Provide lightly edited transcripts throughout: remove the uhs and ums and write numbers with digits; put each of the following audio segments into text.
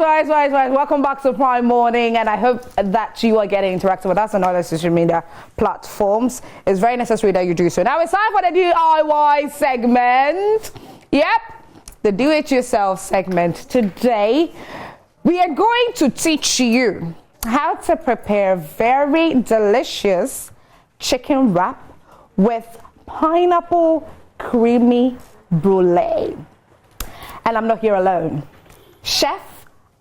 Welcome back to Prime Morning, and I hope that you are getting interactive with us on other social media platforms. It's very necessary that you do so. Now it's time for the DIY segment. Yep, the do-it-yourself segment. Today, we are going to teach you how to prepare very delicious chicken wrap with pineapple creamy brulee. And I'm not here alone. Chef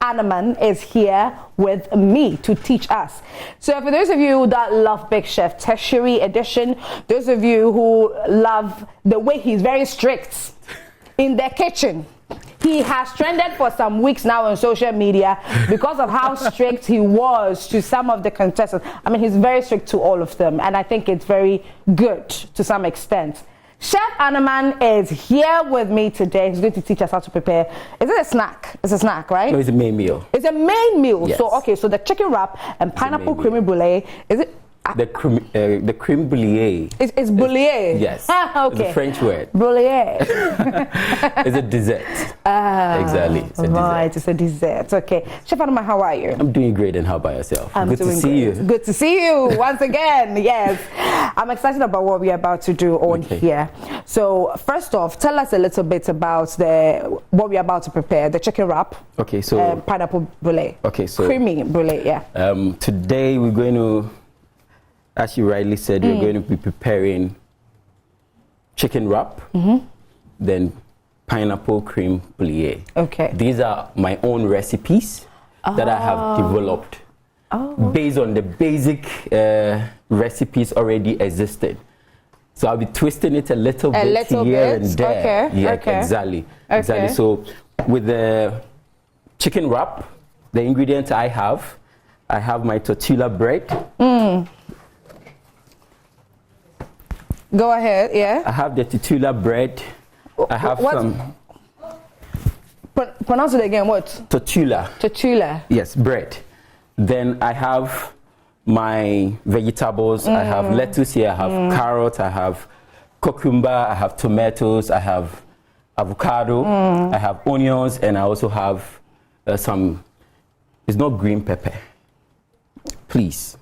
Anaman is here with me to teach us. So for those of you that love Big Chef Tertiary Edition, those of you who love the way he's very strict in their kitchen, he has trended for some weeks now on social media because of how strict he was to some of the contestants. I mean, he's very strict to all of them, and I think it's very good to some extent. Chef Anaman is here with me today. He's going to teach us how to prepare. Is it a snack? It's a snack, right? No, it's a main meal. It's a main meal. Yes. So, okay, so the chicken wrap and pineapple creamy brulee. Is it? The creme brulee. It's brulee? Yes. Okay. It's a French word. Brulee. It's a dessert. Exactly. It's a right, dessert. it's a dessert. Okay. Chef Anaman, how are you? I'm doing great, and how about yourself? Good to see you. Good to see you once again. Yes. I'm excited about what we're about to do on here. So, first off, tell us a little bit about what we're about to prepare, the chicken wrap. Okay, so pineapple brulee. Okay, so creamy brulee, yeah. Today we're going to, as you rightly said, we're going to be preparing chicken wrap, then pineapple cream brulee. Okay. These are my own recipes that I have developed based on the basic recipes already existed. So I'll be twisting it a little bit here and there. Okay. Yeah, okay. Exactly. So with the chicken wrap, the ingredients I have my tortilla bread. Go ahead, yeah. I have the tortilla bread. I have some. Pronounce it again, what? Tortilla. Tortilla. Yes, bread. Then I have my vegetables. I have lettuce here, I have carrot, I have cucumber, I have tomatoes, I have avocado, I have onions, and I also have some, it's not green pepper. Please.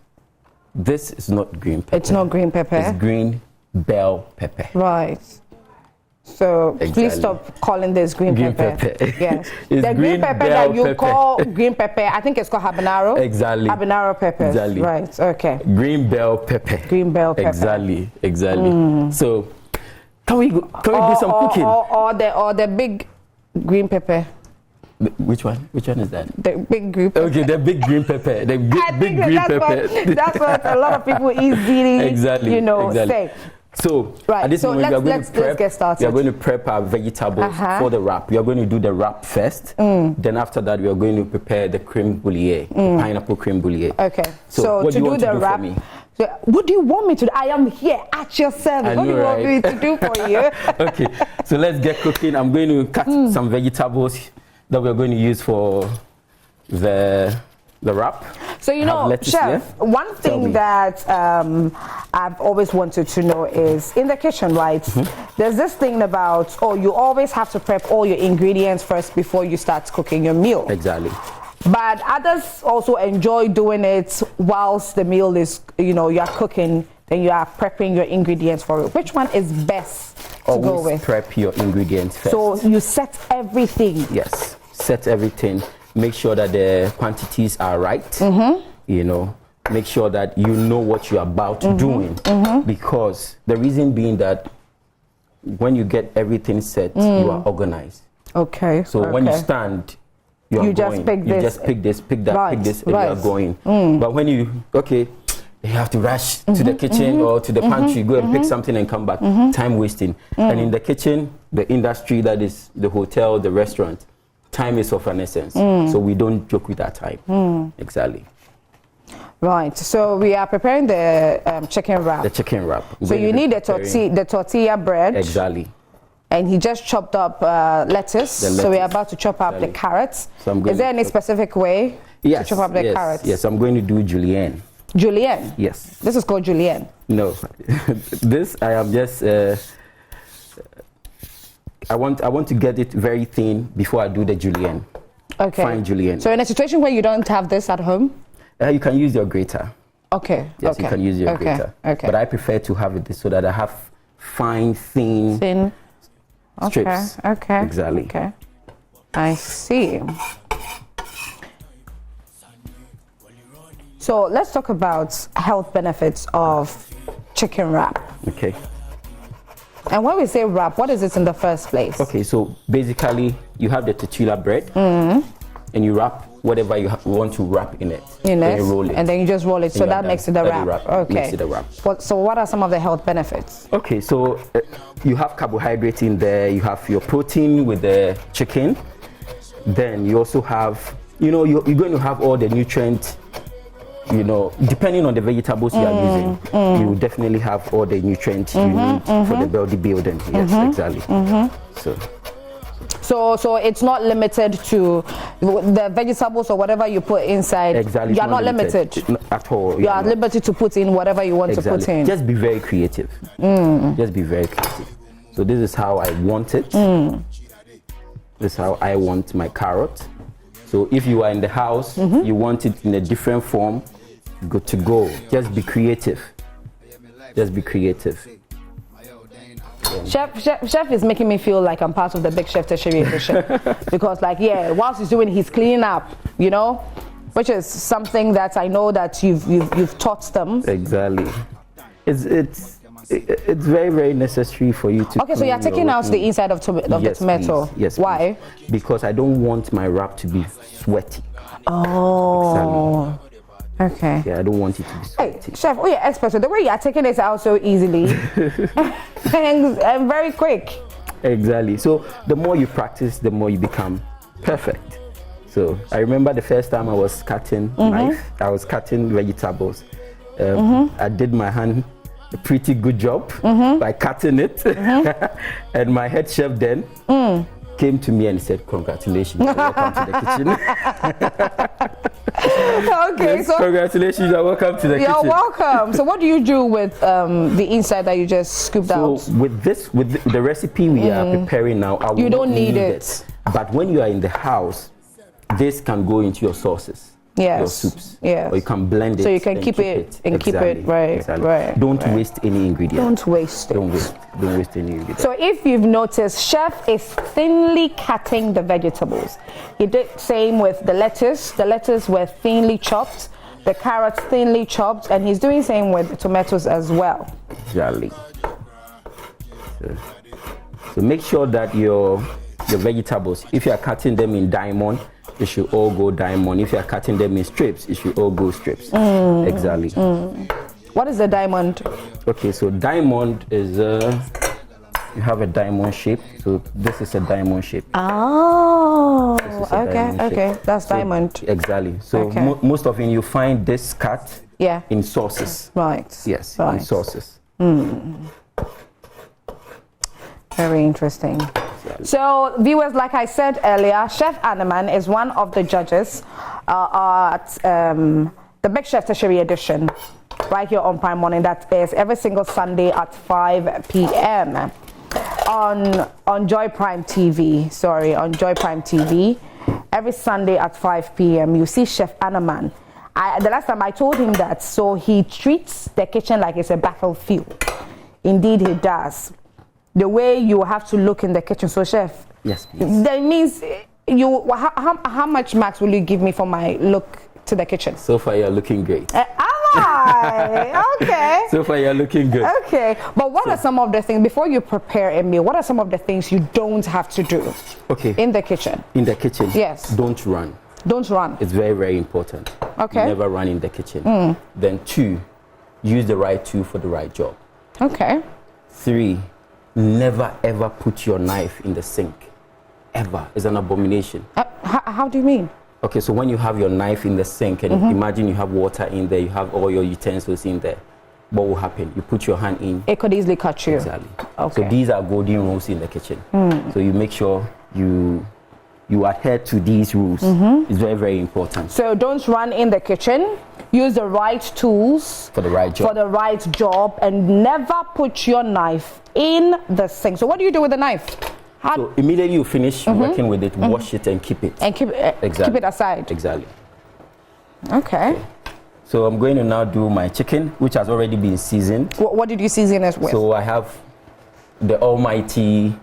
This is not green pepper. It's not green pepper? It's green bell pepper. Right. So please stop calling this green pepper. Yes. The green pepper that you call green pepper, I think it's called habanero. Exactly. Habanero pepper. Exactly. Right. Okay. Green bell pepper. Green bell pepper. Exactly. So can we do some cooking? Or the big green pepper. Which one? Which one is that? The big green pepper. Okay, the big green pepper. The big green pepper. That's what a lot of people easily, say. So at this moment, let's get started. We are going to prep our vegetables for the wrap. We are going to do the wrap first. Then after that, we are going to prepare the creme brulee, pineapple creme brulee. Okay. So what do you want to do wrap, for me? So what do you want me to do? I am here at your service. What do you want me to do for you? Okay. So let's get cooking. I'm going to cut some vegetables that we're going to use for the wrap. So Chef, one thing that I've always wanted to know is in the kitchen, right? There's this thing about you always have to prep all your ingredients first before you start cooking your meal. Exactly. But others also enjoy doing it whilst the meal is, you're cooking, then you are prepping your ingredients for it. Which one is best to go with? Prep your ingredients first. So you set everything. Yes, set everything. Make sure that the quantities are right. Make sure that you know what you're about doing. Because the reason being that when you get everything set, you are organized. Okay. So when you stand, you just pick this, pick that, pick this, and you are going. But when you have to rush to the kitchen or to the pantry, go and pick something and come back. Time wasting. And in the kitchen, the industry, that is the hotel, the restaurant, time is of an essence. So we don't joke with that time. Exactly. Right. So we are preparing the chicken wrap. The chicken wrap. So you need the tortilla bread. Exactly. And he just chopped up lettuce. So we're about to chop up the carrots. So is there any specific way to chop up the carrots? Yes, I'm going to do julienne. Julienne? Yes. This is called julienne? No. This I am just I want to get it very thin before I do the julienne. Okay. fine julienne. So in a situation where you don't have this at home, You can use your grater. okay. Yes, okay. you can use your okay. grater. Okay. But I prefer to have it so that I have fine, thin strips. Okay. Exactly. Okay. I see. So let's talk about health benefits of chicken wrap. Okay. And when we say wrap, what is it in the first place? Okay, so basically you have the tortilla bread and you wrap whatever you want to wrap in it. Then you roll it. And then you just roll it. So that makes it a wrap. Okay. Makes it a wrap. So what are some of the health benefits? Okay, so you have carbohydrate in there, you have your protein with the chicken. Then you also have, you're going to have all the nutrients, depending on the vegetables you are using, you will definitely have all the nutrients you need for the body building. Yes, exactly. So it's not limited to the vegetables or whatever you put inside. Exactly. You're not limited at all. You are at liberty to put in whatever you want to put in. Just be very creative. Just be very creative. So this is how I want it. This is how I want my carrot. So if you are in the house, you want it in a different form, good to go. Just be creative. Just be creative. Chef is making me feel like I'm part of the Big Chef Tertiary Edition. Because whilst he's doing, he's cleaning up, which is something that I know that you've taught them. Exactly. It's very, very necessary for you to. Okay, so you're taking out the inside of the tomato. Please. Yes. Why? Please. Because I don't want my wrap to be sweaty. Oh. Exactly. Okay. Yeah, I don't want it to be sweaty. Hey, Chef, you're expert. So the way you're taking this out so easily and very quick. Exactly. So the more you practice, the more you become perfect. So I remember the first time I was cutting knife, I was cutting vegetables. I did my hand a pretty good job by cutting it. And my head chef then came to me and said, "Congratulations, welcome to the kitchen." Okay, yes, so congratulations, you're welcome to the kitchen. You're welcome. So what do you do with the inside that you just scooped out? So with the recipe we are preparing now, you don't need it. But when you are in the house, this can go into your sauces. Yes. Your soups. Yes. Or you can blend it. So you can keep it right. Exactly. Right. Don't waste any ingredient. Don't waste it. Don't waste any ingredient. So if you've noticed, Chef is thinly cutting the vegetables. He did same with the lettuce. The lettuce were thinly chopped, the carrots thinly chopped, and he's doing same with the tomatoes as well. Exactly. So make sure that your vegetables, if you are cutting them in diamond, it should all go diamond. If you are cutting them in strips, it should all go strips. Exactly. What is the diamond? Okay, so diamond is you have a diamond shape. So this is a diamond shape. Oh, diamond okay. shape. That's diamond. Exactly. So most often you find this cut in sauces. Right. Yes, right. in sauces. Very interesting. So, viewers, like I said earlier, Chef Anaman is one of the judges at the Big Chef Tertiary Edition, right here on Prime Morning. That is every single Sunday at 5 p.m. on Joy Prime TV. Sorry, on Joy Prime TV. Every Sunday at 5 p.m. you see Chef Anaman. The last time I told him that, so he treats the kitchen like it's a battlefield. Indeed, he does. The way you have to look in the kitchen. So, Chef, yes, please. That means how much max will you give me for my look to the kitchen? So far, you're looking great. Am I? Okay. So far, you're looking good. Okay. But what are some of the things, before you prepare a meal, what are some of the things you don't have to do in the kitchen? In the kitchen? Yes. Don't run. Don't run. It's very, very important. Okay. You never run in the kitchen. Then 2, use the right tool for the right job. Okay. 3, never ever put your knife in the sink. Ever. It's an abomination. How do you mean? Okay, so when you have your knife in the sink and imagine you have water in there, you have all your utensils in there, what will happen? You put your hand in. It could easily cut you. Exactly. Okay. So these are golden rules in the kitchen. So you make sure you adhere to these rules. It's very, very important. So don't run in the kitchen. Use the right tools for the right job. And never put your knife in the sink. So what do you do with the knife? So immediately you finish working with it, wash it and keep it. And keep it aside. Exactly. Okay. So I'm going to now do my chicken, which has already been seasoned. What did you season it with? So I have the almighty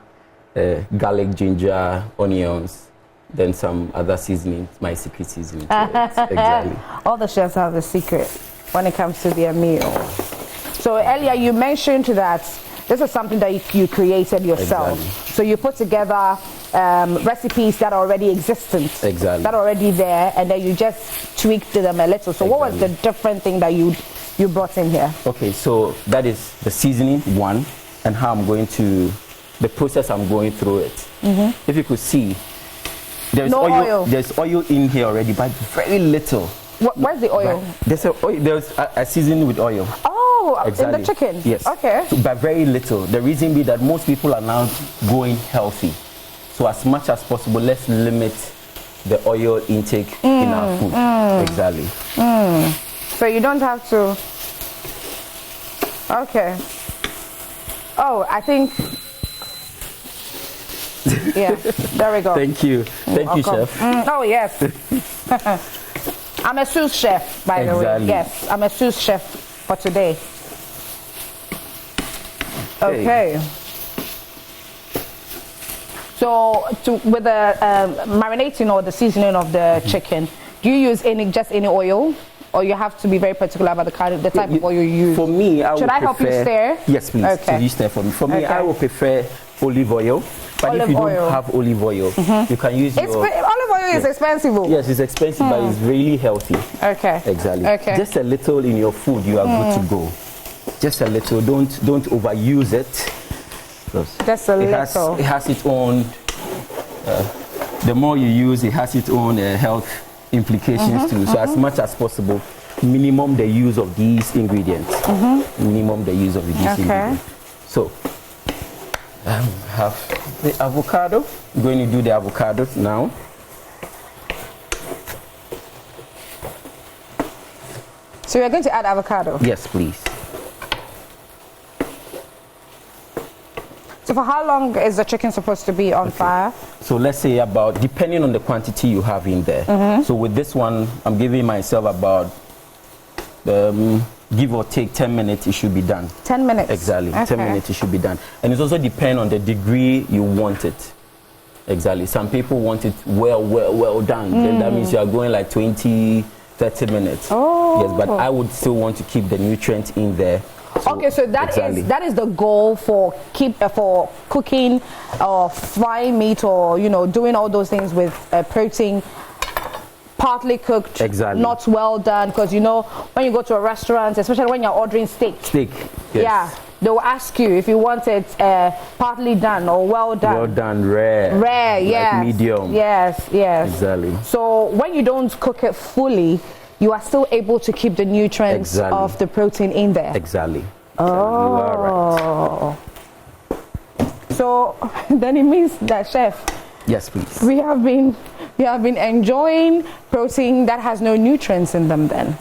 garlic, ginger, onions, then some other seasonings, my secret seasoning. Exactly. All the chefs have a secret when it comes to their meal. So earlier you mentioned that this is something that you created yourself. Exactly. So you put together recipes that are already existent, Exactly. that are already there, and then you just tweaked them a little. So what was the different thing that you brought in here? Okay, so that is the seasoning one, and how I'm going to, the process I'm going through it. If you could see, there's oil. There's oil in here already, but very little. Where's the oil? There's a seasoning with oil. Oh, Exactly. in the chicken? Yes. Okay. So, but very little. The reason being that most people are now going healthy. So as much as possible, let's limit the oil intake in our food. Exactly. So you don't have to. Okay. Oh, I think. Yeah, there we go. Thank you. Thank you, Chef. Oh, yes. I'm a sous chef, by the way. Exactly. Yes, I'm a sous chef for today. Okay. So, with the marinating or the seasoning of the chicken, do you use just any oil, or you have to be very particular about the type of oil you use? For me, Should I help you stir? Yes, please. Okay. So you stir for me. For me, Okay. I will prefer olive oil. But if you don't have olive oil, you can use Olive oil is expensive. Yes, it's expensive, but it's really healthy. Okay. Exactly. Okay. Just a little in your food, you are good to go. Just a little. Don't overuse it. Just a little. It has its own. The more you use, it has its own health implications too. So as much as possible, minimum the use of these ingredients. Minimum the use of these ingredients. So have the avocado. I'm going to do the avocado now. So you're going to add avocado? Yes, please. So for how long is the chicken supposed to be on fire? So let's say about, depending on the quantity you have in there. So with this one, I'm giving myself about, give or take 10 minutes, it should be done. 10 minutes? Exactly, 10 minutes it should be done. And it also depends on the degree you want it. Exactly, some people want it well done. Then that means you are going like 20, 30 minutes. Oh. Yes, but I would still want to keep the nutrients in there. So okay, so that is the goal for cooking or frying meat, or doing all those things with protein. Partly cooked, not well done, because when you go to a restaurant, especially when you're ordering steak, yes. Yeah, they will ask you if you want it partly done or well done. Well done, rare, yes, like medium. Yes. Exactly. So when you don't cook it fully, you are still able to keep the nutrients of the protein in there. Exactly. Oh. You are right. So then it means that, Chef. Yes, please. We have been enjoying protein that has no nutrients in them then.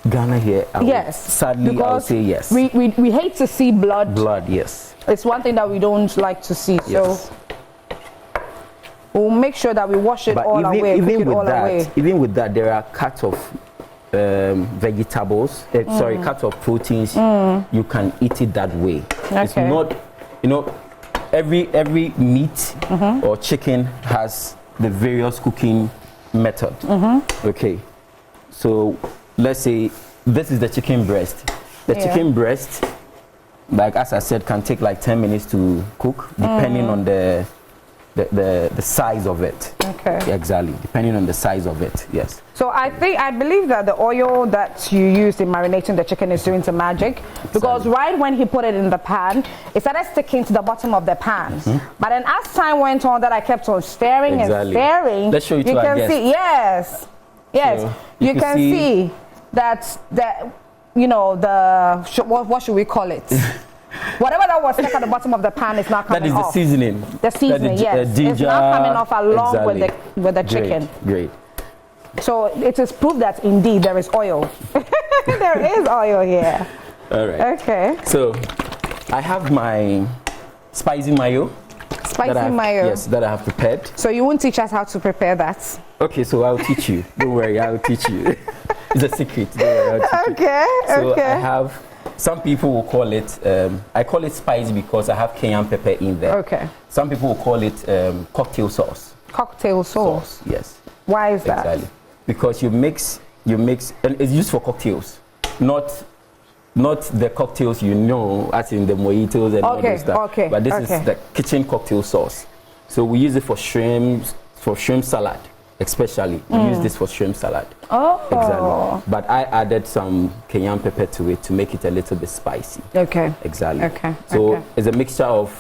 Ghana here, sadly I would say yes. We hate to see blood. Blood, yes. It's one thing that we don't like to see. Yes. So we'll make sure that we wash it all away, cook it all away. Even with that, there are cuts of vegetables, cuts of proteins. You can eat it that way. Okay. It's not, every meat or chicken has the various cooking method. Okay, so let's say this is the chicken breast. The chicken breast, like as I said, can take like 10 minutes to cook, depending on the size of it. Okay. Exactly, depending on the size of it. Yes. So I believe that the oil that you used in marinating the chicken is doing some magic, because right when he put it in the pan, it started sticking to the bottom of the pan. But then as time went on, that I kept on stirring and stirring. Let's show you can see, yes, so you can see that what should we call it? Whatever that was stuck at the bottom of the pan is not coming off. That is the seasoning. The seasoning, yes. Ginger, it's not coming off along with the chicken. Great. So it is proof that indeed there is oil. There is oil here. All right. Okay. So I have my spicy mayo. Spicy mayo. Yes, that I have prepared. So you won't teach us how to prepare that? Okay, so I'll teach you. Don't worry, I'll teach you. It's a secret. Don't worry, I'll teach Okay, you. So okay. I have, some people will call it, I call it spicy because I have cayenne pepper in there. Okay. Some people will call it cocktail sauce. Cocktail sauce? Yes. Why is that? Exactly. Because you mix, and it's used for cocktails, not the cocktails you know, as in the mojitos and all those stuff. Okay. But this is the kitchen cocktail sauce. So we use it for shrimp salad, especially. We use this for shrimp salad. Oh. Exactly. But I added some cayenne pepper to it to make it a little bit spicy. Okay. Exactly. Okay. So it's a mixture of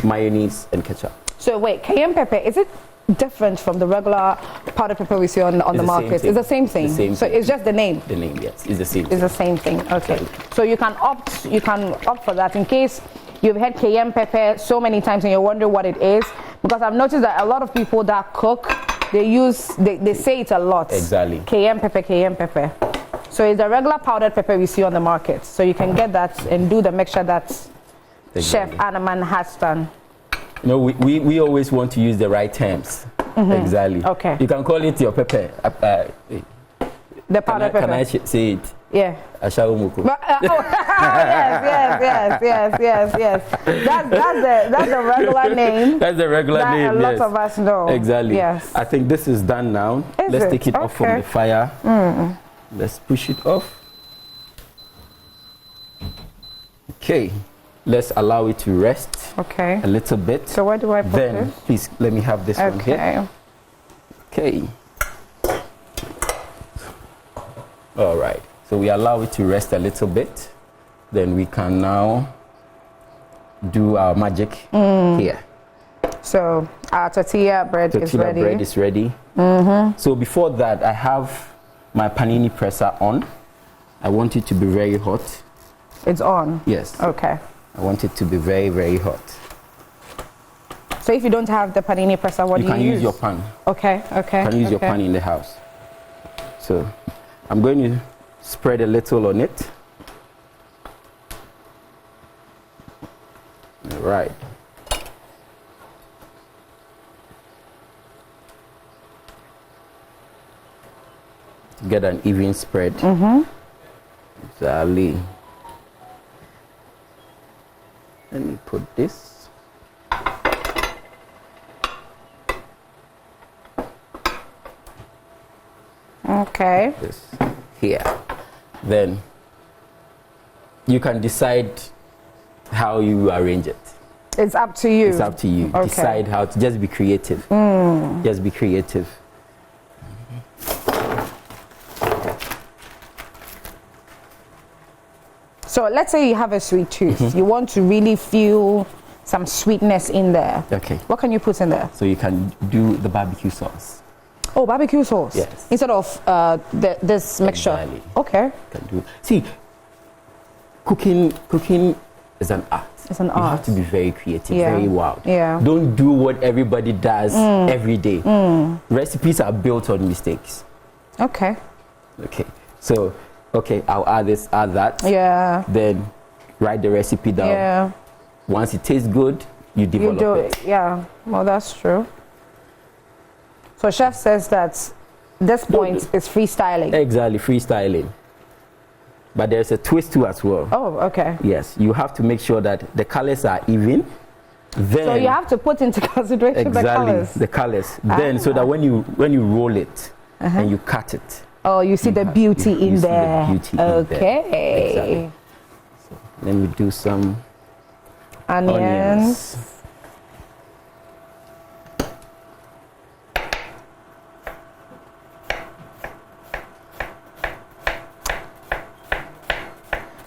mayonnaise and ketchup. So wait, cayenne pepper, is it different from the regular powdered pepper we see on the market? It's the same thing. So it's just the name. The name, yes, it's the same. It's the same thing. Okay. So you can opt for that in case you've had cayenne pepper so many times and you're wondering what it is, because I've noticed that a lot of people that cook, they say it a lot. Exactly. Cayenne pepper. So it's the regular powdered pepper we see on the market. So you can get that and do the mixture that Chef Anaman has done. No, we always want to use the right terms. Exactly. Okay. You can call it your pepper. The powdered pepper. Can I say it? Yeah. Ashaumuku. Yes. That's the regular name. That's the regular name. A lot of us know. Exactly. Yes. I think this is done now. Let's take it off from the fire. Let's push it off. Okay. Let's allow it to rest. Okay. A little bit. So where do I put this? Please let me have this one here. Okay. All right. So we allow it to rest a little bit. Then we can now do our magic here. So our tortilla bread is ready. Bread is ready. So before that, I have my panini presser on. I want it to be very hot. It's on? Yes. Okay. I want it to be very, very hot. So if you don't have the panini presser, what do you use? You can use your pan. Okay. You can use your pan in the house. So I'm going to spread a little on it. All right. Get an even spread. Exactly. Let me put this. Okay. This here. Then you can decide how you arrange it. It's up to you. It's up to you. Okay. Decide how to, just be creative. Just be creative. So let's say you have a sweet tooth. You want to really feel some sweetness in there. Okay. What can you put in there? So you can do the barbecue sauce. Oh, barbecue sauce. Yes. Instead of this mixture. Exactly. Okay. Can do. See, cooking is an art. It's an you art. have to be very creative, Yeah. very wild. Yeah. Don't do what everybody does every day. Recipes are built on mistakes. Okay. Okay. So, okay, I'll add this, add that. Yeah. Then write the recipe down. Yeah. Once it tastes good, you develop You do it. it. Yeah. Well, that's true. So chef says that this point is freestyling. Exactly, freestyling. But there's a twist too as well. Oh, okay. Yes, you have to make sure that the colors are even. Then So you have to put into consideration the colors. the colors. Then so that when you roll it and you cut it. Oh, you see the beauty in see the there. beauty in there. Okay. Exactly. So let me do some Onions.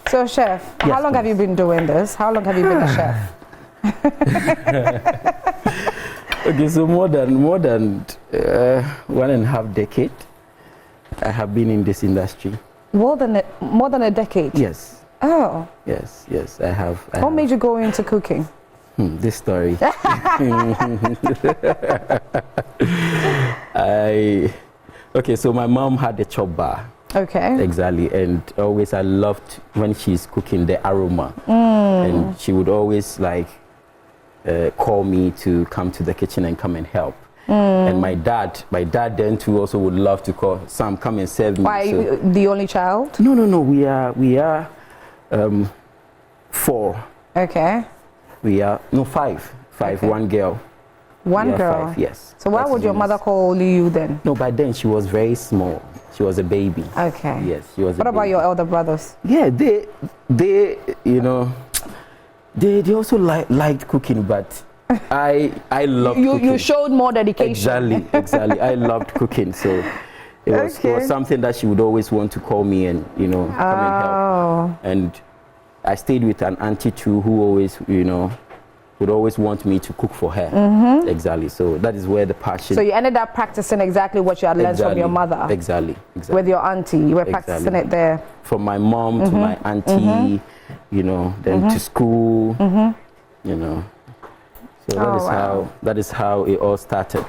So chef, Yes, how long have you been doing this? How long have you been a chef? Okay, so more than 1.5 decade, I have been in this industry. More than a decade? Yes. Oh. Yes, I have. What made you go into cooking? This story. Okay, so my mom had a chop bar. Okay. Exactly, and always I loved when she's cooking the aroma, and she would always like call me to come to the kitchen and come and help. And my dad then too also would love to call Sam, come and serve me. Why, so, the only child? No. We are 4. Okay. We are five. Okay. One girl. One girl. 5, yes. So why would your mother call you then? No, by then she was very small. She was a baby. Okay. Yes, she was. What about your elder brothers? Yeah, they they also liked cooking, but I loved cooking. You showed more dedication. Exactly. I loved cooking, so it was something that she would always want to call me and come and help. And I stayed with an auntie too, who always would always want me to cook for her. Exactly. So that is where the passion. So you ended up practicing exactly what you had learned from your mother. Exactly. With your auntie, you were practicing it there. From my mom to my auntie, then to school, So that is how it all started.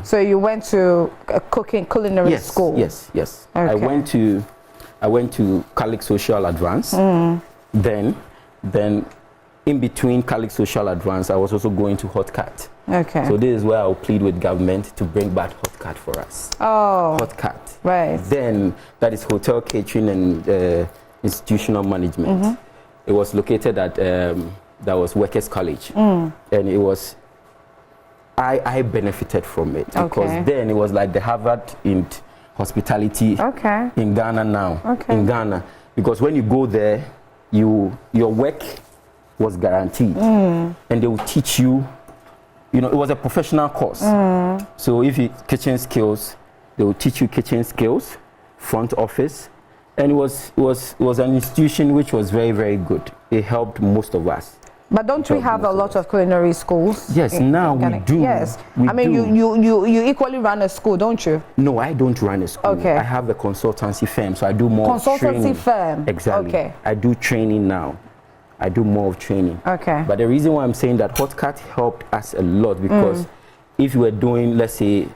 So you went to a culinary school. Yes. Okay. I went to Catholic Social Advance. Then in between Catholic Social Advance, I was also going to HotCat. Okay. So this is where I'll plead with government to bring back HotCat for us. Oh. HotCat. Right. Then that is hotel catering and institutional management. It was located at that was Workers College, and it was. I benefited from it because then it was like the Harvard in hospitality in Ghana now. In Ghana, because when you go there, your work was guaranteed, and they will teach you. It was a professional course. So if you kitchen skills, they will teach you kitchen skills, front office, and it was an institution which was very, very good. It helped most of us. But don't we have a lot of culinary schools? Yes, now we do. Yes, I mean you equally run a school, don't you? No, I don't run a school. Okay, I have a consultancy firm, so I do more consultancy firm. Exactly. Okay, I do training now. I do more of training. Okay. But the reason why I'm saying that HotCat helped us a lot because if you were doing, let's say,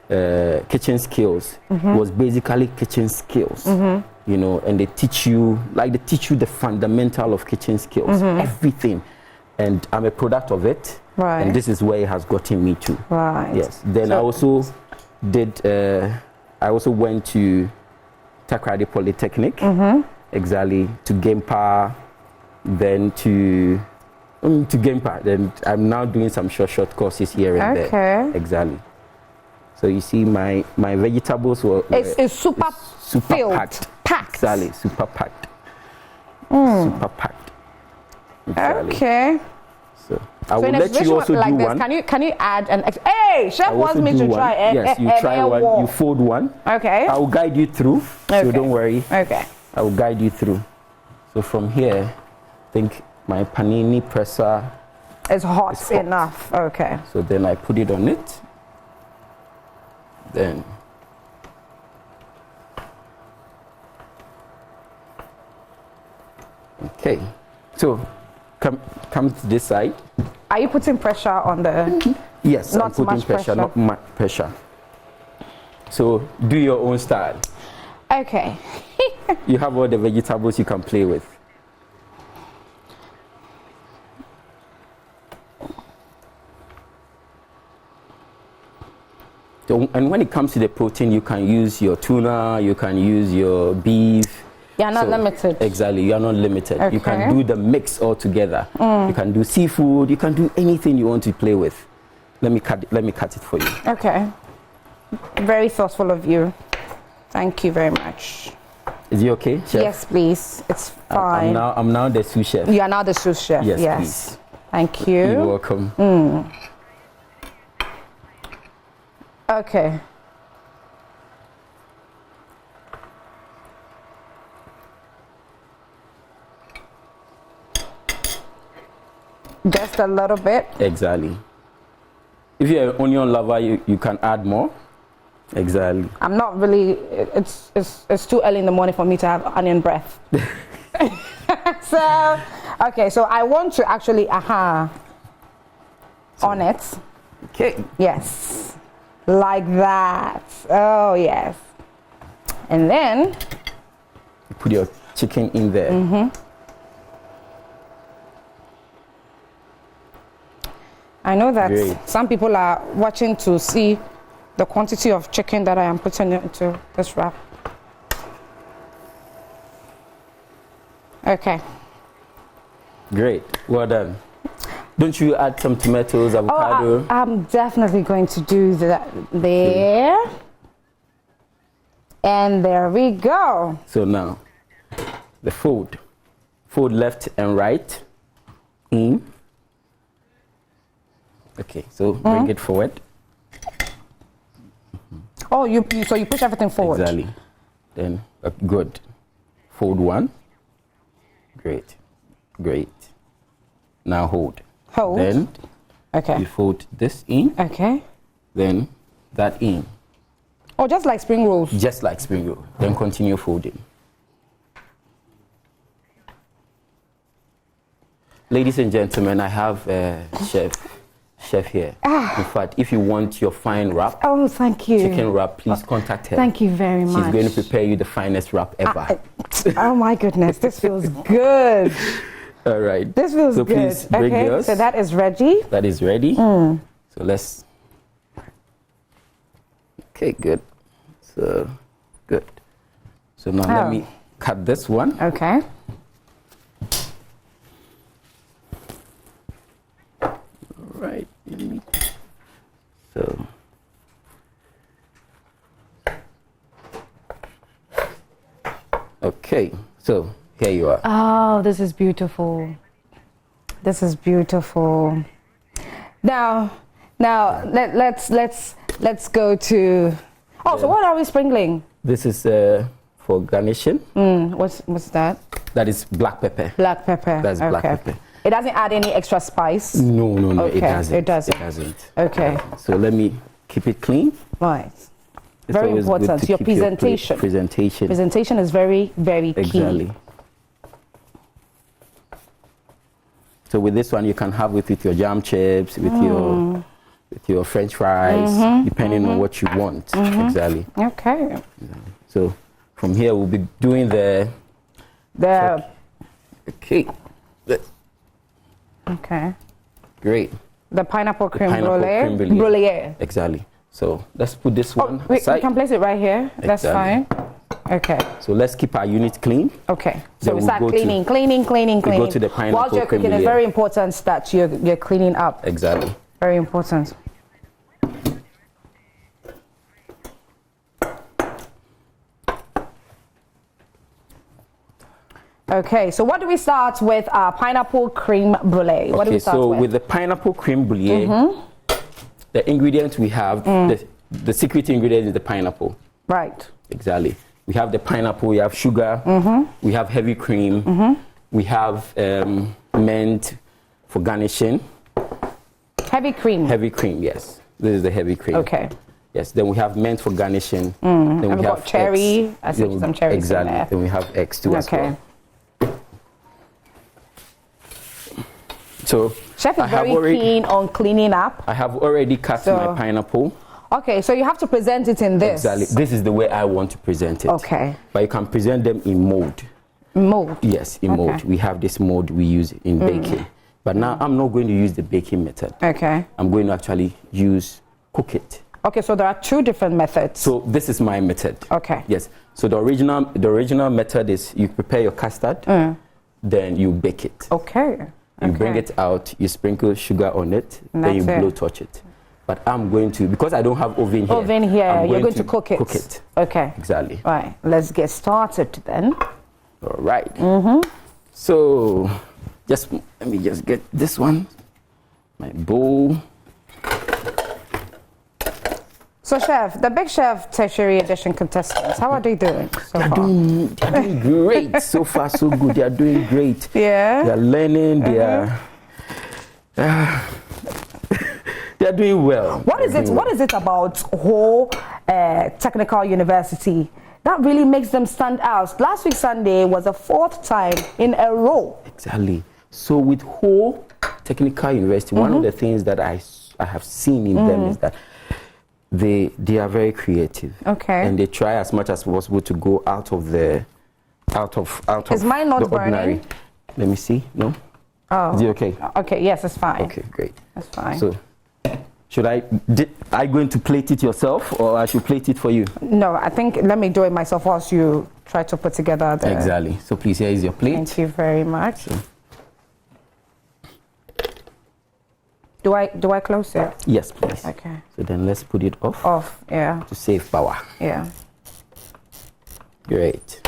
kitchen skills, it was basically kitchen skills. And they teach you the fundamental of kitchen skills, everything. And I'm a product of it. Right. And this is where it has gotten me to. Right. Yes. Then I also went to Takrady Polytechnic, exactly, to Gempa, then to Gempa. Then I'm now doing some short courses here and there. Exactly. So you see my vegetables were it's super filled. Packed. Exactly, super packed. Super packed. Exactly. Okay. So I will let you also do one. Can you add an extra? Hey, chef wants me to try. Yes, you try one. You fold one. Okay. I will guide you through. So don't worry. Okay. I will guide you through. So from here, I think my panini presser is hot enough. Okay. So then I put it on it. Then. Okay, so come to this side. Are you putting pressure on the? Yes, I'm putting pressure, not much pressure. So do your own style. Okay. You have all the vegetables you can play with. So, and when it comes to the protein, you can use your tuna, you can use your beef. You're not limited. Exactly, you're not limited. Okay. You can do the mix all together. You can do seafood, you can do anything you want to play with. Let me cut it for you. Okay. Very thoughtful of you. Thank you very much. Is it okay, chef? Yes, please. It's fine. I'm now the sous chef. You are now the sous chef. Yes, please. Thank you. You're welcome. Okay. Just a little bit. Exactly. If you're an onion lover, you can add more. Exactly. I'm not really. It's too early in the morning for me to have onion breath. So, okay. So I want to actually on it. Okay. Yes. Like that. Oh yes. And then you put your chicken in there. I know that Great. some people are watching to see the quantity of chicken that I am putting into this wrap. Okay. Great. Well done. Don't you add some tomatoes, avocado? I'm definitely going to do that there. And there we go. So now, the fold left and right. Okay, so bring it forward. Oh, so you push everything forward. Exactly. Then good. Fold one. Great. Now hold. Then okay. you fold this in. Okay. Then that in. Oh, just like spring rolls. Just like spring roll. Then continue folding. Ladies and gentlemen, I have a chef here. In fact, if you want your fine wrap, oh, thank you. chicken wrap, please contact her. Thank you very much. She's going to prepare you the finest wrap ever. Oh my goodness, this feels good. All right. This feels so good. Please bring yours. So that is ready. That is ready. So let's. Okay, good. So good. So now let me cut this one. Okay. All right. So. Okay. So here you are. Oh, this is beautiful. This is beautiful. Now let's go to. Oh, so what are we sprinkling? This is for garnishing. What's that? That is black pepper. Black pepper. That's black pepper. It doesn't add any extra spice. No, Okay, it doesn't. it doesn't. It doesn't. Okay. So let me keep it clean. Right. It's Very always good important. to Your keep presentation. Presentation. Presentation is very, very key. Exactly. So with this one, you can have it with your jam chips, with your French fries, depending on what you want. Exactly. Okay. So from here, we'll be doing the. Okay. Okay. Great. The pineapple cream Pineapple brulee. creme brulee. Brulee. Exactly. So let's put this one We aside. can place it right here. That's Exactly. fine. Okay. So let's keep our unit clean. Okay. So Then we we'll start go to- cleaning. We go to the pineapple Whilst you're creme cooking, it's brulee. very important that you're cleaning up. Exactly. Very important. Okay, so what do we start with? Pineapple cream brulee. What do we start so with? with the pineapple creme brulee, the ingredients we have, the secret ingredient is the pineapple. Right. Exactly. We have the pineapple, we have sugar, we have heavy cream, we have mint for garnishing. Heavy cream. Heavy cream, yes. This is the heavy cream. Okay. Yes, then we have mint for garnishing. Then And we we've have got cherry. eggs. I see some cherries Exactly. in there. Then we have eggs too as Okay. well. So Chef I is have very keen on cleaning up. I have already cut So- my pineapple. Okay, so you have to present it in this. Exactly. This is the way I want to present it. Okay. But you can present them in mold. Mold. Yes, in mold. We have this mold we use in baking. But now I'm not going to use the baking method. Okay. I'm going to actually cook it. Okay, so there are two different methods. So this is my method. Okay. Yes. So the original method is you prepare your custard, then you bake it. Okay. You bring it out, you sprinkle sugar on it, And then you that's it. blow torch it. But I'm going to, because I don't have oven here. I'm you're going to cook it. Cook it. Okay. Exactly. Right. Let's get started then. All right. So let me just get this one, my bowl. So, Chef, the Big Chef Tertiary Edition contestants, how are they doing so They're far? doing great. So far, so good. They are doing great. Yeah. They are learning. They are doing well. What is it? What is it about whole technical university that really makes them stand out? Last week Sunday was the 4th time in a row. Exactly. So with whole technical university, one of the things that I have seen in them is that they are very creative. Okay. And they try as much as possible to go out of Is mine not the ordinary. burning? Let me see. No. Oh. Is it okay? Okay, yes, it's fine. Okay, great. That's fine. So, are you going to plate it yourself, or I should plate it for you? No, I think let me do it myself whilst you try to put together the... Exactly. So please, here is your plate. Thank you very much. So, do I close it? yes, please. Okay. So then let's put it off. Off, yeah. To save power. Yeah. Great.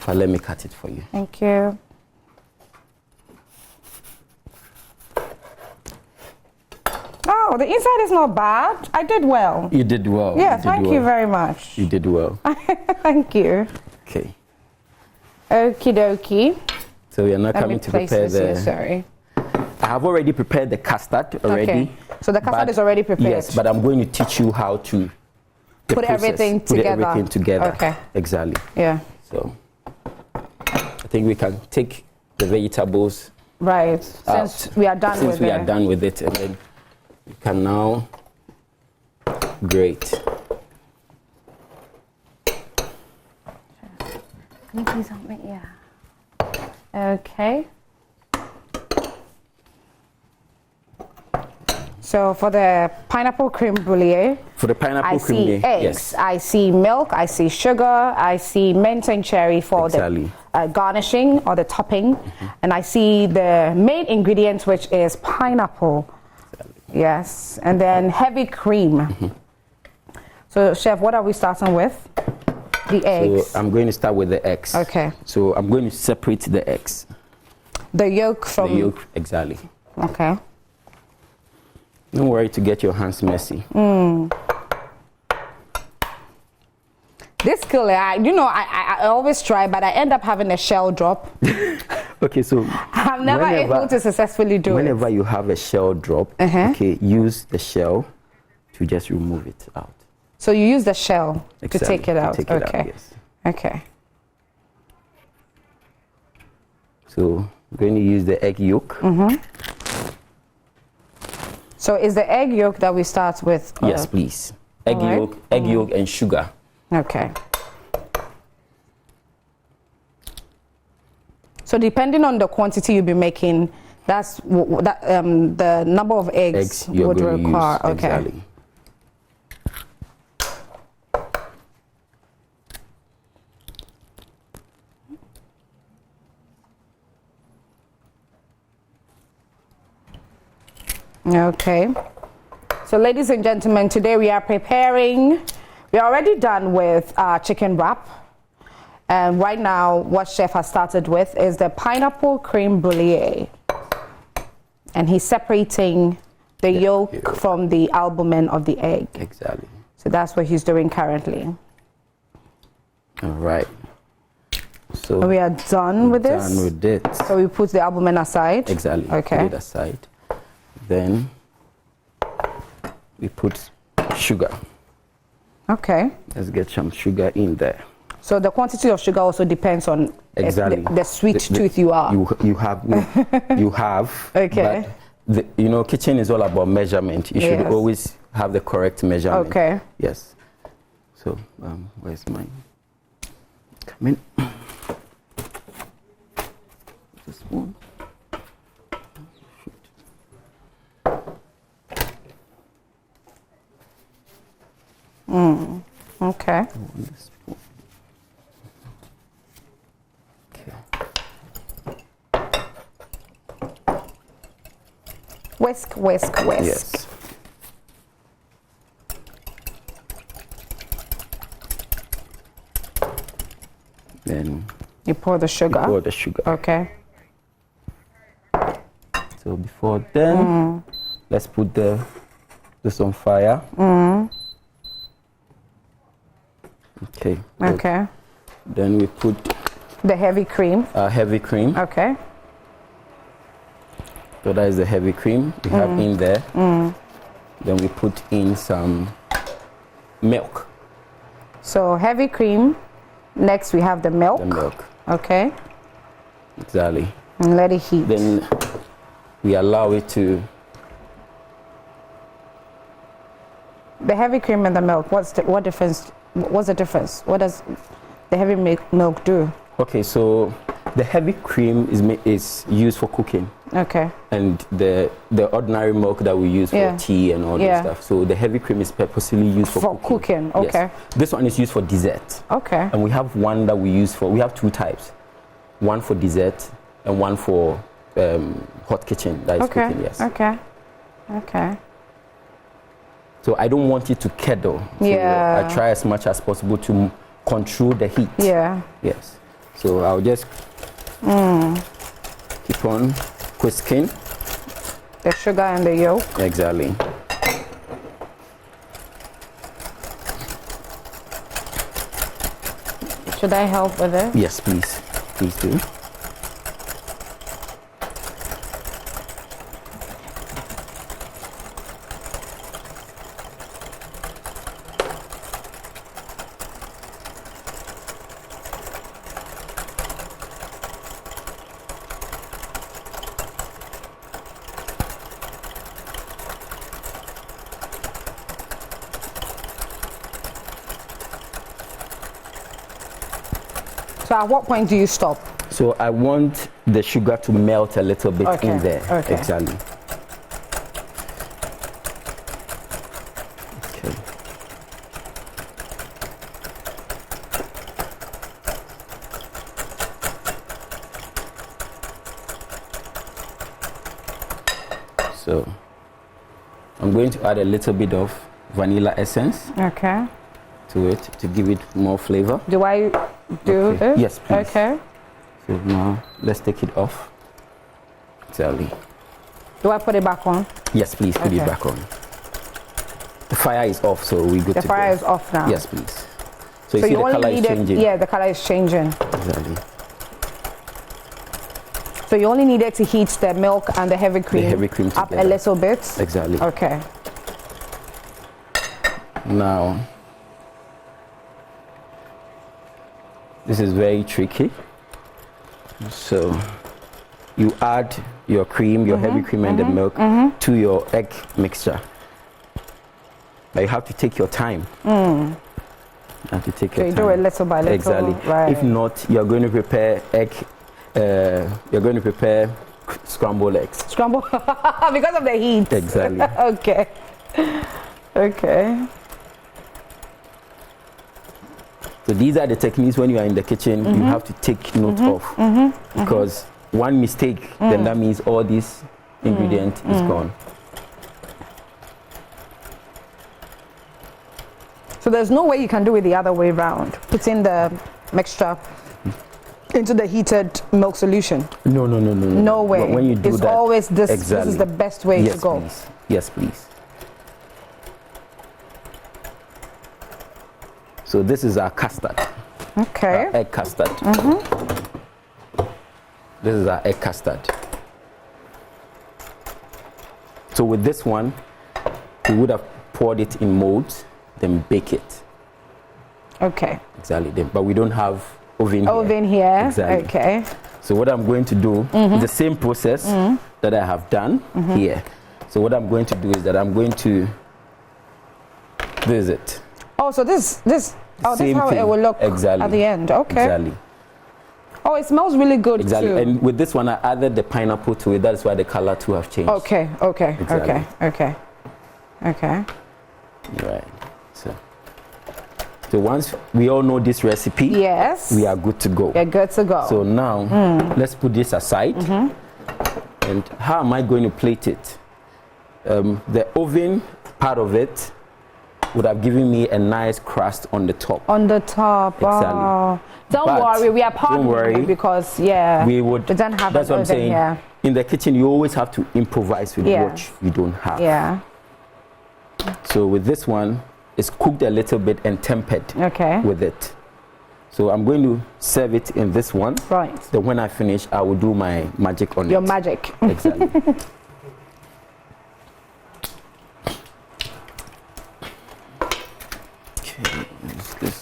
But let me cut it for you. Thank you. Oh, the inside is not bad. I did well. You did well. Yeah, thank you very much. You did well. Thank you. Okay. Okie dokie. So we are now coming to prepare the... Sorry. I have already prepared the custard already. Okay. So the custard is already prepared? Yes, but I'm going to teach you how to... Put everything together. Okay. Exactly. Yeah. So I think we can take the vegetables. Right. Since we are done with it. Since we are done with it, and then you can now grate. Can you please help me? Yeah. Okay. So for the pineapple creme brulee, For the pineapple creme brulee, I see eggs, yes. I see milk, I see sugar, I see mint and cherry for Exactly. the garnishing or the topping, and I see the main ingredient, which is pineapple. Exactly. Yes, and then heavy cream. So chef, what are we starting with? The eggs. So I'm going to start with the eggs. Okay. So I'm going to separate the eggs. The yolk from... The yolk, exactly. Okay. Don't worry to get your hands messy. This skill, I always try, but I end up having a shell drop. Okay, so I'm never able to successfully do it. Whenever you have a shell drop, okay, use the shell to just remove it out. So you use the shell Exactly, to take it out. To take it Okay. out, yes. Okay. So I'm going to use the egg yolk. So is the egg yolk that we start with? Yes, please. Egg right. yolk, and sugar. Okay. So depending on the quantity you'll be making, that's the number of eggs you're would going require. to use. Okay. Exactly. Okay. So ladies and gentlemen, today we are preparing, we are already done with chicken wrap. And right now what chef has started with is the pineapple creme brulee. And he's separating the yolk from the albumen of the egg. Exactly. So that's what he's doing currently. All right. So we are done with this? Done with it. So we put the albumen aside? Exactly. Okay. Put it aside. Then we put sugar. Okay. Let's get some sugar in there. So the quantity of sugar also depends on exactly the sweet tooth you are. You have. You have. Okay. But kitchen is all about measurement. You should always have the correct measurement. Okay. Yes. So where's mine? Come in. This one. Okay. Whisk, whisk, whisk. Yes. Then you pour the sugar. Pour the sugar. Okay. So before then, let's put this on fire. Okay. Okay. Then we put the heavy cream. Heavy cream. Okay. So that is the heavy cream we have in there. Then we put in some milk. So heavy cream. Next we have the milk. The milk. Okay. Exactly. And let it heat. Then we allow it to. The heavy cream and the milk. What difference? What's the difference? What does the heavy milk do? Okay, so The heavy cream is used for cooking. Okay. And the ordinary milk that we use for tea and all that stuff. So the heavy cream is purposely used for cooking. Okay. Yes. This one is used for dessert. Okay. And we have one that we use for, we have two types. One for dessert and one for hot kitchen that is cooking, yes. Okay. Okay. So I don't want it to curdle. So I try as much as possible to control the heat. Yeah. Yes. So I'll just keep on whisking. The sugar and the yolk. Exactly. Should I help with it? Yes, please. Please do. So at what point do you stop? So I want the sugar to melt a little bit in there. Okay. Exactly. Okay. So I'm going to add a little bit of vanilla essence to it to give it more flavor. Do I do this? Yes, please. Okay. So now let's take it off. Exactly. Do I put it back on? Yes, please put it back on. The fire is off, so we good to go. The fire is off now. Yes, please. So you see the color is changing. Yeah, the color is changing. Exactly. So you only needed to heat the milk and the heavy cream, up a little bit. Exactly. Okay. Now, this is very tricky. So you add your cream, your heavy cream and the milk to your egg mixture. But you have to take your time. You have to take your time. So you do it little by little. Exactly. Right. If not, you're going to prepare you're going to prepare scrambled eggs. Scramble because of the heat. Exactly. Okay. Okay. So these are the techniques when you are in the kitchen, you have to take note of. Because one mistake, then that means all this ingredient is gone. So there's no way you can do it the other way around. Putting the mixture into the heated milk solution. No. No way. When you do it's that, always this. exactly. This is the best way to go. Please. Yes, please. So this is our custard. Okay. Our egg custard. This is our egg custard. So with this one, we would have poured it in molds, then bake it. Okay. Exactly. But we don't have oven here. Oven here. Exactly. Okay. So what I'm going to do is the same process that I have done here. So what I'm going to do is that I'm going to, this is it. Oh, so this this how thing. it will look Exactly. at the end. Okay. Exactly. Oh, it smells really good Exactly. too. And with this one, I added the pineapple to it. That is why the color too have changed. Okay. Exactly. Okay. Right. So once we all know this recipe, Yes. we are good to go. We're good to go. So now let's put this aside. And how am I going to plate it? The oven part of it would have given me a nice crust on the top. On the top. Exactly. Oh. Don't But worry, we are partnering because we don't have that's an what I'm oven saying. here. In the kitchen, you always have to improvise with what you don't have. Yeah. So with this one, it's cooked a little bit and tempered with it. So I'm going to serve it in this one. Right. Then when I finish, I will do my magic on it. Your magic. Exactly.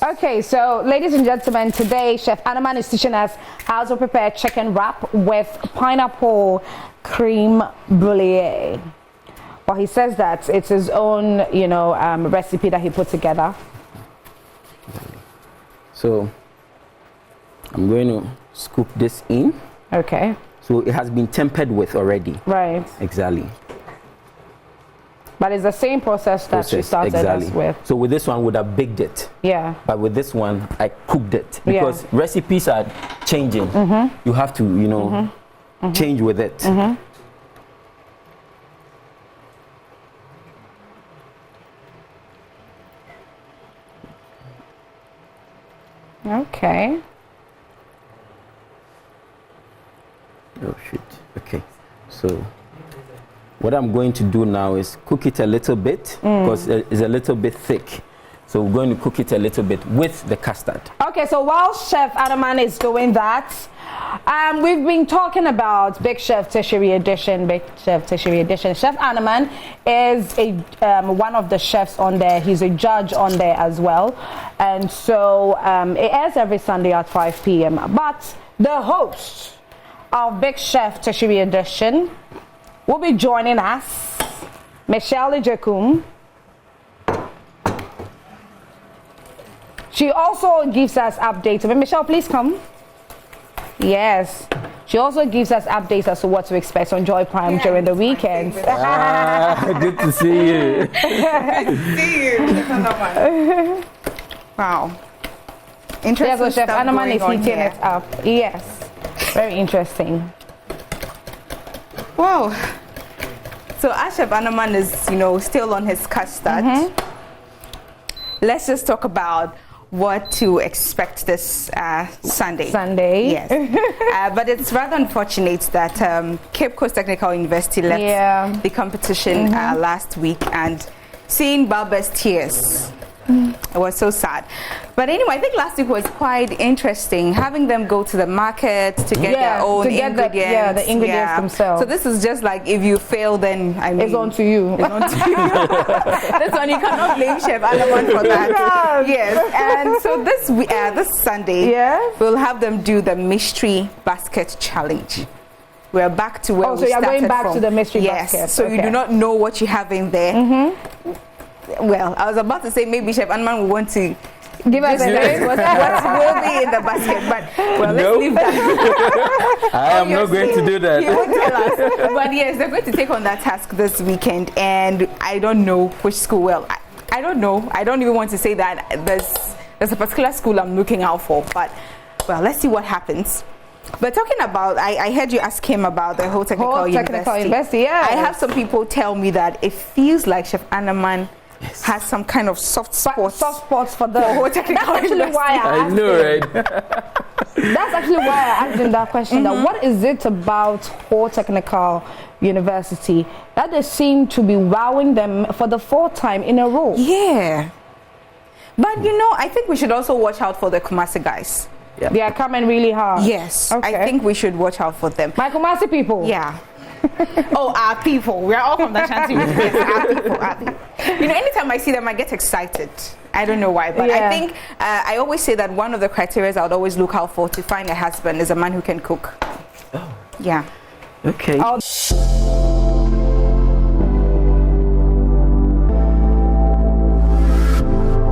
Okay, so ladies and gentlemen, today Chef Anaman is teaching us how to prepare chicken wrap with pineapple cream brulee. Well, he says that it's his own, recipe that he put together. So I'm going to scoop this in. Okay. So it has been tempered with already. Right. Exactly. But it's the same process that you started us with. So with this one, would have baked it. Yeah. But with this one, I cooked it because recipes are changing. You have to, you know, change with it. Okay. Oh shoot. Okay. So what I'm going to do now is cook it a little bit because it's a little bit thick. So we're going to cook it a little bit with the custard. Okay, so while Chef Adaman is doing that, we've been talking about Big Chef Tertiary Edition. Chef Adaman is one of the chefs on there. He's a judge on there as well. And so it airs every Sunday at 5 p.m. But the host of Big Chef Tertiary Edition will be joining us, Michelle Ejekum. She also gives us updates. Michelle, please come. Yes. She also gives us updates as to what to expect on Joy Prime during the weekends. Good to see you. Good to see you. Wow. Interesting. Yeah, so Chef stuff Adaman is going on heating here. it up. Yes. Very interesting. Wow. So as Chef Adaman is, you know, still on his custard, let's just talk about what to expect this Sunday. Yes. But it's rather unfortunate that Cape Coast Technical University left the competition last week, and seeing Barber's tears, it was so sad. But anyway, I think last week was quite interesting, having them go to the market to get their own ingredients. The ingredients themselves. So this is just like, if you fail, then I mean, it's on to you. It's on to you. That's one, you cannot blame Chef Adaman for that. Yes. And so this Sunday, we'll have them do the mystery basket challenge. We're back to where we started from. So you're going back to the mystery basket. Yes. So you do not know what you have in there. Well, I was about to say maybe Chef Adaman will want to give us a list what will be in the basket, but well, let's leave that. I am not going to do that. He won't tell us. But yes, they're going to take on that task this weekend, and I don't know which school. Well, I don't know. I don't even want to say that there's a particular school I'm looking out for, but well, let's see what happens. But talking about, I heard you ask him about the whole technical university. Yeah. I have some people tell me that it feels like Chef Adaman has some kind of soft spots for the whole technical university. I know, right? That's actually why I asked him that question. That what is it about whole technical university that they seem to be wowing them for the 4th time in a row? Yeah. But you know, I think we should also watch out for the Kumasi guys. Yeah. They are coming really hard. Yes. Okay. I think we should watch out for them. My Kumasi people. Yeah. Oh, our people. We are all from the Shanti region. Yes, our people. You know, anytime I see them, I get excited. I don't know why, but I think I always say that one of the criteria I would always look out for to find a husband is a man who can cook. Oh. Yeah. Okay.